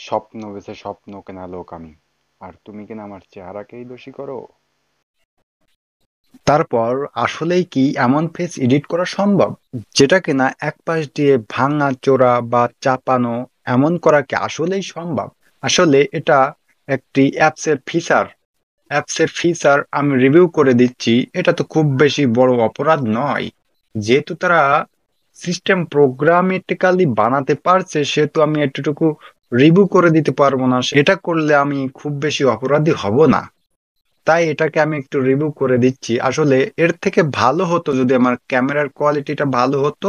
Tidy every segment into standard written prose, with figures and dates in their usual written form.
স্বপ্ন বেছে স্বপ্ন কেনা লোক আমি, আর তুমি কিনা আমার চেহারাকেই দোষী করো। তারপর আসলেই কি এমন ফেস এডিট করা সম্ভব যেটা কিনা এক পাশ দিয়ে ভাঙা চোরা বা চাপানো এমন করা কি আসলেই সম্ভব? আসলে এটা একটি অ্যাপসের ফিচার আমি রিভিউ করে দিচ্ছি। এটা তো খুব বেশি বড় অপরাধ নয়। যেহেতু তারা সিস্টেম প্রোগ্রামেটিক্যালি বানাতে পারছে, সেহেতু আমি এতটুকু রিভিউ করে দিতে পারবো না। এটা করলে আমি খুব বেশি অপরাধী হব না, তাই এটাকে আমি একটু রিভিউ করে দিচ্ছি। আসলে এর থেকে ভালো হতো যদি আমার ক্যামেরার কোয়ালিটিটা ভালো হতো।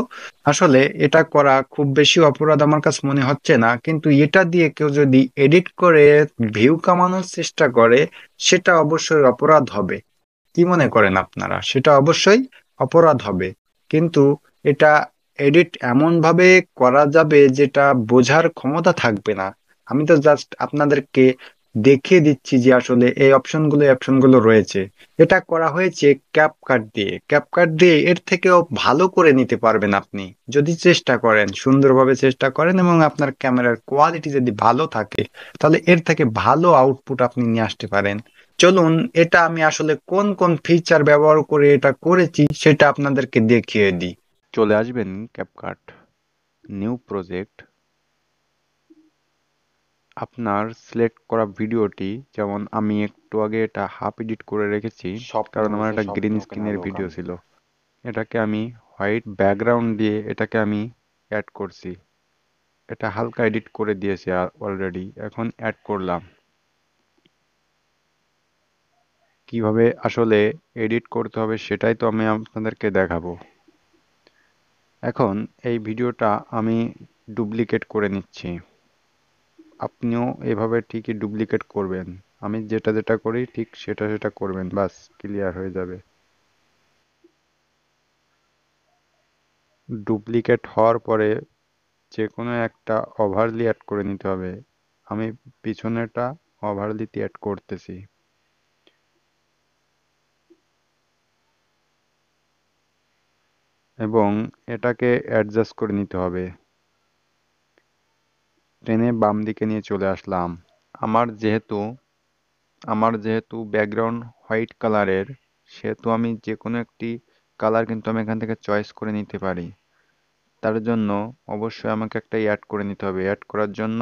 আসলে এটা করা খুব বেশি অপরাধ আমার কাছে মনে হচ্ছে না, কিন্তু এটা দিয়ে কেউ যদি এডিট করে ভিউ কামানোর চেষ্টা করে, সেটা অবশ্যই অপরাধ হবে। কি মনে করেন আপনারা? সেটা অবশ্যই অপরাধ হবে। কিন্তু এটা এডিট এমন ভাবে করা যাবে যেটা বোঝার ক্ষমতা থাকবে না। আমি তো জাস্ট আপনাদেরকে দেখিয়ে দিচ্ছি যে আসলে এই অপশনগুলো রয়েছে। এটা করা হয়েছে ক্যাপকাট দিয়ে এর থেকেও ভালো করে নিতে পারবেন আপনি, যদি চেষ্টা করেন, সুন্দরভাবে চেষ্টা করেন এবং আপনার ক্যামেরার কোয়ালিটি যদি ভালো থাকে, তাহলে এর থেকে ভালো আউটপুট আপনি নিয়ে আসতে পারেন। চলুন, এটা আমি আসলে কোন কোন ফিচার ব্যবহার করে এটা করেছি সেটা আপনাদেরকে দেখিয়ে দিই। চলে আসবেন ক্যাপকাট, নিউ প্রজেক্ট, আপনার সিলেক্ট করা ভিডিওটি, যেমন আমি একটু আগে এটা হাফ এডিট করে রেখেছি স্বপ্ন কারণ আমার বেছে একটা স্বপ্ন গ্রিন কেনা স্ক্রিনের লোক ভিডিও আমি। ছিল। এটাকে আমি হোয়াইট ব্যাকগ্রাউন্ড দিয়ে এটাকে আমি অ্যাড করছি। এটা হালকা এডিট করে দিয়েছি অলরেডি, এখন অ্যাড করলাম। কিভাবে আসলে এডিট করতে হবে সেটাই তো আমি আপনাদেরকে দেখাবো। এখন এই ভিডিওটা আমি ডুপ্লিকেট করে নিচ্ছি। আপনিও এভাবে ঠিকই ডুপ্লিকেট করবেন। আমি যেটা যেটা করি ঠিক সেটা সেটা করবেন, বাস ক্লিয়ার হয়ে যাবে। ডুপ্লিকেট হওয়ার পরে যে কোনো একটা ওভারলি অ্যাড করে নিতে হবে। আমি পিছনেরটা ওভারলিতে অ্যাড করতেছি এবং এটাকে অ্যাডজাস্ট করে নিতে হবে। টেনে বাম দিকে নিয়ে চলে আসলাম। আমার যেহেতু আমার যেহেতু ব্যাকগ্রাউন্ড হোয়াইট কালারের, সেহেতু আমি যে কোনো একটি কালার কিন্তু আমি এখান থেকে চয়েস করে নিতে পারি। তার জন্য অবশ্যই আমাকে একটা অ্যাড করে নিতে হবে। অ্যাড করার জন্য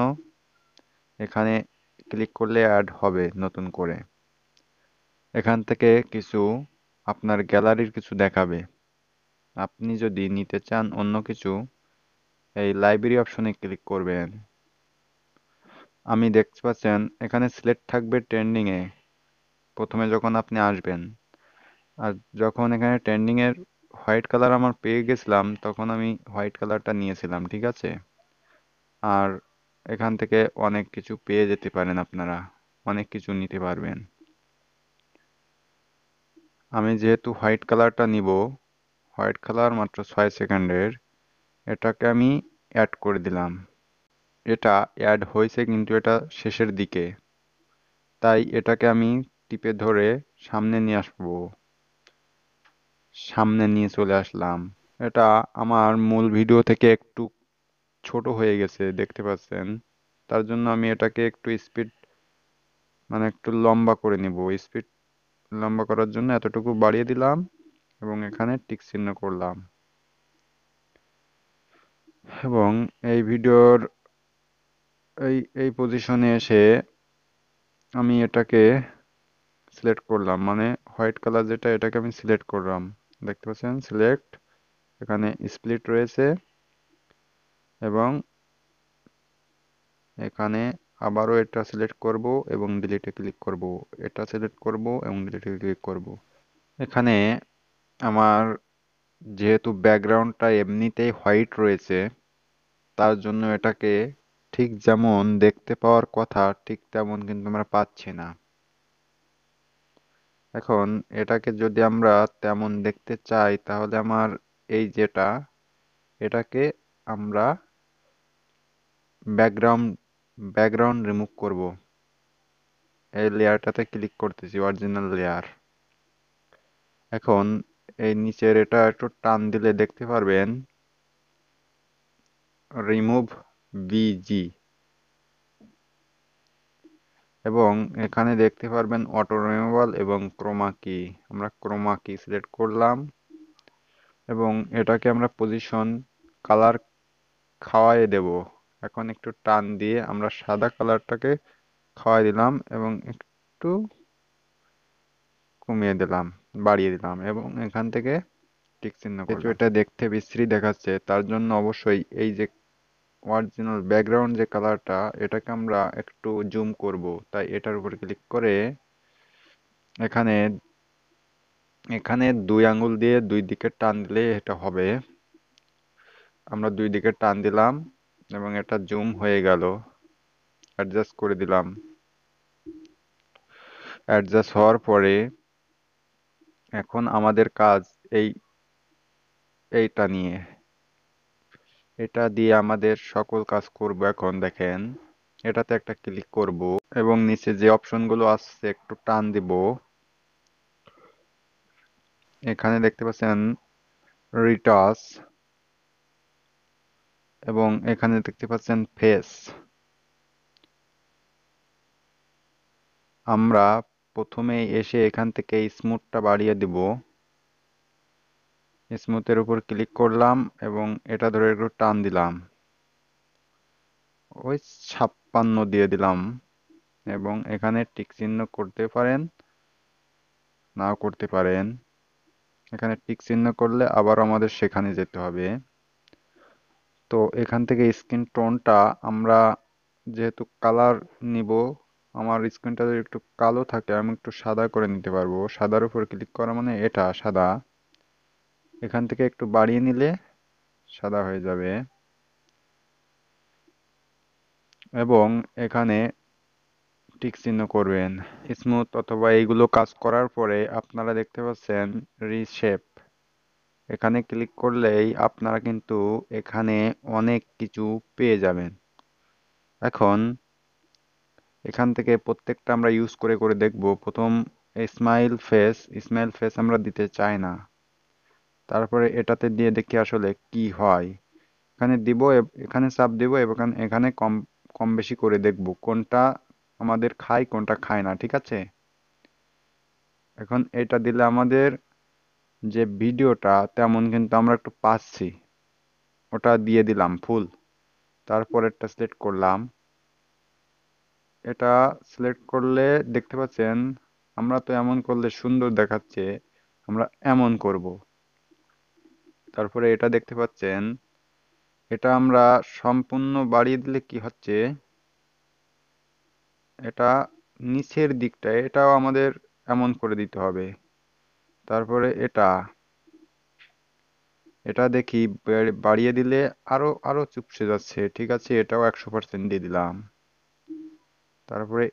এখানে ক্লিক করলে অ্যাড হবে নতুন করে। এখান থেকে কিছু আপনার গ্যালারির কিছু দেখাবে। আপনি যদি নিতে চান অন্য কিছু, এই লাইব্রেরি অপশনে ক্লিক করবেন। আমি দেখতে পাচ্ছেন এখানে সিলেক্ট থাকবে ট্রেন্ডিংয়ে প্রথমে যখন আপনি আসবেন। আর যখন এখানে ট্রেন্ডিংয়ের হোয়াইট কালার আমার পেয়ে গেছিলাম, তখন আমি হোয়াইট কালারটা নিয়েছিলাম, ঠিক আছে। আর এখান থেকে অনেক কিছু পেয়ে যেতে পারেন আপনারা, অনেক কিছু নিতে পারবেন। আমি যেহেতু হোয়াইট কালারটা নিব, হোয়াইট কালার মাত্র 6 সেকেন্ডের, এটাকে আমি অ্যাড করে দিলাম। এটা অ্যাড হয়েছে কিন্তু এটা শেষের দিকে, তাই এটাকে আমি টিপে ধরে সামনে নিয়ে আসবো। সামনে নিয়ে চলে আসলাম। এটা আমার মূল ভিডিও থেকে একটু ছোট হয়ে গেছে দেখতে পাচ্ছেন। তার জন্য আমি এটাকে একটু স্পিড, মানে একটু লম্বা করে নিব। স্পিড লম্বা করার জন্য এতটুকু বাড়িয়ে দিলাম এবং এখানে টিক চিহ্ন করলাম। এবং এই ভিডিওর এই এই পজিশনে এসে আমি এটাকে সিলেক্ট করলাম, মানে হোয়াইট কালার যেটা এটাকে আমি সিলেক্ট করলাম। দেখতে পাচ্ছেন সিলেক্ট, এখানে স্প্লিট রয়েছে এবং এখানে আবারও এটা সিলেক্ট করব এবং ডিলিটে ক্লিক করব। এটা সিলেক্ট করব এবং ডিলিটে ক্লিক করব। এখানে আমার যেহেতু ব্যাকগ্রাউন্ডটা এমনিতেই হোয়াইট রয়েছে, তার জন্য এটাকে ঠিক যেমন দেখতে পাওয়ার কথা ঠিক তেমন কিন্তু আমরা পাচ্ছি না। এখন এটাকে যদি আমরা তেমন দেখতে চাই, তাহলে আমার এই যেটা, এটাকে আমরা ব্যাকগ্রাউন্ড ব্যাকগ্রাউন্ড রিমুভ করব। এই লেয়ারটাতে ক্লিক করতেছি, অরিজিনাল লেয়ার। এখন এই নিচের এটা একটু টান দিলে দেখতে পারবেন রিমুভ বিজি। এবং এখানে দেখতে পারবেন অটো রিমুভাল এবং ক্রোমা কি। আমরা ক্রোমা কি সিলেক্ট করলাম এবং এটাকে আমরা পজিশন কালার খাওয়াই দেব। এখন একটু টান দিয়ে আমরা সাদা কালারটাকে খাওয়াই দিলাম এবং একটু কমিয়ে দিলাম, বাড়িয়ে দিলাম এবং এখান থেকে টিক চিহ্ন করলাম। যেহেতু এটা দেখতে বিশ্রী দেখাচ্ছে তার জন্য অবশ্যই এই যে অরিজিনাল ব্যাকগ্রাউন্ড যে কালারটা, এটাকে আমরা একটু জুম করব। তাই এটার উপর ক্লিক করে এখানে এখানে 2 আঙ্গুল দিয়ে 2 দিকে টান দিলে এটা হবে। আমরা 2 দিকে টান দিলাম এবং এটা জুম হয়ে গেল। অ্যাডজাস্ট করে দিলাম। অ্যাডজাস্ট হওয়ার পরে এখন আমাদের কাজ এই এইটা নিয়ে, এটা দিয়ে আমাদের সকল কাজ করব। এখন দেখেন এটাতে একটা ক্লিক করব এবং নিচে যে অপশনগুলো আছে একটু টান দিব। এখানে দেখতে পাচ্ছেন রিটাচ এবং এখানে দেখতে পাচ্ছেন ফেস। আমরা প্রথমেই এসে এখান থেকে স্মুথটা বাড়িয়ে দিব। স্মুথের উপর ক্লিক করলাম এবং এটা ধরে একটু টান দিলাম, ওই 56 দিয়ে দিলাম এবং এখানে টিক চিহ্ন করতে পারেন, নাও করতে পারেন। এখানে টিক চিহ্ন করলে আবার আমাদের সেখানে যেতে হবে। তো এখান থেকে স্কিন টোনটা আমরা যেহেতু কালার নিব, আমার স্কিনটা যদি একটু কালো থাকে আমি একটু সাদা করে নিতে পারবো। সাদার উপর ক্লিক করা মানে এটা সাদা। এখান থেকে একটু বাড়িয়ে নিলে সাদা হয়ে যাবে এবং এখানে টিক চিহ্ন করবেন। স্মুথ অথবা এইগুলো কাজ করার পরে আপনারা দেখতে পাচ্ছেন রিশেপ। এখানে ক্লিক করলেই আপনারা কিন্তু এখানে অনেক কিছু পেয়ে যাবেন। এখন এখান থেকে প্রত্যেকটা আমরা ইউজ করে করে দেখব। প্রথম স্মাইল ফেস আমরা দিতে চাই না। তারপরে এটাতে দিয়ে দেখি আসলে কি হয়। এখানে দিব, এখানে চাপ দিব এবং এখানে কম কম বেশি করে দেখব কোনটা আমাদের খায় কোনটা খায় না। ঠিক আছে, এখন এটা দিলে আমাদের যে ভিডিওটা তেমন কিন্তু আমরা একটু পাচ্ছি, ওটা দিয়ে দিলাম ফুল। তারপরেরটা সিলেক্ট করলাম। এটা সিলেক্ট করলে দেখতে পাচ্ছেন আমরা তো এমন করলে সুন্দর দেখাচ্ছে, আমরা এমন করব। তারপরে এটা দেখতে পাচ্ছেন এটা আমরা সম্পূর্ণ বাড়িয়ে দিলে কি হচ্ছে, এটা নিচের দিকটা এটাও আমাদের এমন করে দিতে হবে। তারপরে এটা এটা দেখি বাড়িয়ে দিলে আরো আরো চুপসে যাচ্ছে। ঠিক আছে, এটাও 100% দিয়ে দিলাম। তারপরে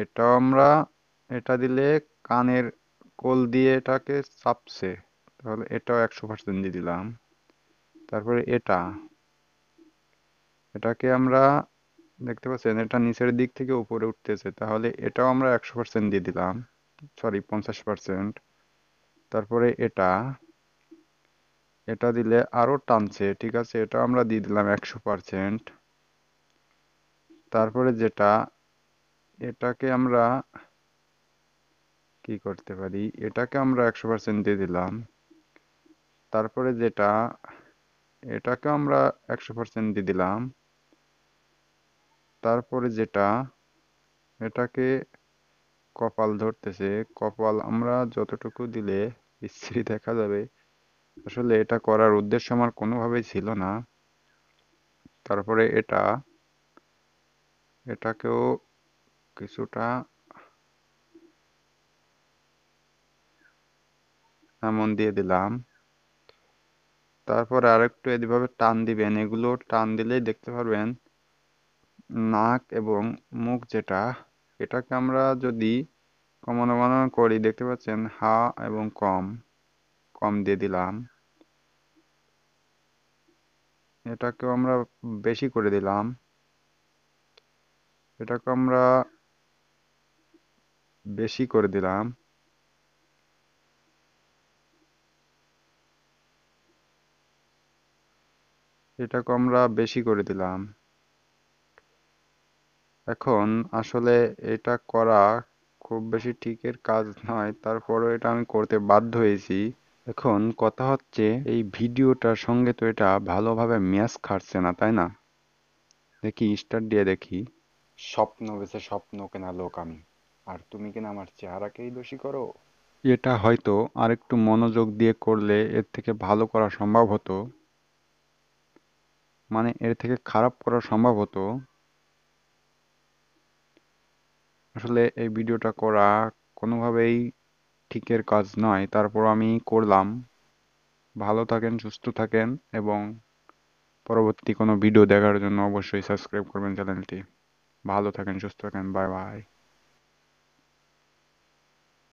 এটাও আমরা এটা দিলে কানের কোল দিয়ে এটাকে চাপছে, তাহলে এটাও 100% দিয়ে দিলাম। তারপরে এটাকে আমরা দেখতে পাচ্ছেন এটা নিচের দিক থেকে উপরে উঠতেছে, তাহলে এটাও আমরা 100% দিয়ে দিলাম, সরি 50%। তারপরে এটা দিলে আরো টানছে। ঠিক আছে, এটা আমরা দিয়ে দিলাম 100%। তারপরে এটাকে আমরা কি করতে পারি, এটাকে আমরা 100% দিয়ে দিলাম। তারপরে এটাকে আমরা 100% দিয়ে দিলাম। তারপরে এটাকে কপাল ধরতেছে, কপাল আমরা যতটুকু দিলে বিশ্রী দেখা যাবে। আসলে এটা করার উদ্দেশ্য আমার কোনোভাবেই ছিল না। তারপরে এটাকেও কিছুটা এমন দিয়ে দিলাম। তারপরে আরেকটু এভাবে টান দিবেন, এগুলো টান দিলেই দেখতে পারবেন নাক এবং মুখ এটাকে আমরা যদি কমানো বানানো করি দেখতে পাচ্ছেন হা এবং কম কম দিয়ে দিলাম। এটাকেও আমরা বেশি করে দিলাম। এটাকে আমরা বেশি করে দিলাম। এটাকে আমরা বেশি করে দিলাম। এখন আসলে এটা করা খুব বেশি ঠিকের কাজ নয়, তারপরেও এটা আমি করতে বাধ্য হয়েছি। এখন কথা হচ্ছে এই ভিডিওটার সঙ্গে তো এটা ভালোভাবে ম্যাচ খাচ্ছে না, তাই না? দেখি স্টার্ট দিয়ে দেখি। স্বপ্ন বেছে স্বপ্ন কেনা লোক আমি, আর তুমি কিনা আমার চেহারাকেই দোষী করো। এটা হয়তো আরেকটু মনোযোগ দিয়ে করলে এর থেকে ভালো করা সম্ভব হতো, মানে এর থেকে খারাপ করা সম্ভব হতো। আসলে এই ভিডিওটা করা কোনোভাবেই ঠিকের কাজ নয়, তারপর আমি করলাম। ভালো থাকেন, সুস্থ থাকেন, এবং পরবর্তী কোনো ভিডিও দেখার জন্য অবশ্যই সাবস্ক্রাইব করবেন চ্যানেলটি। ভালো থাকেন, সুস্থ থাকেন, বাই বাই।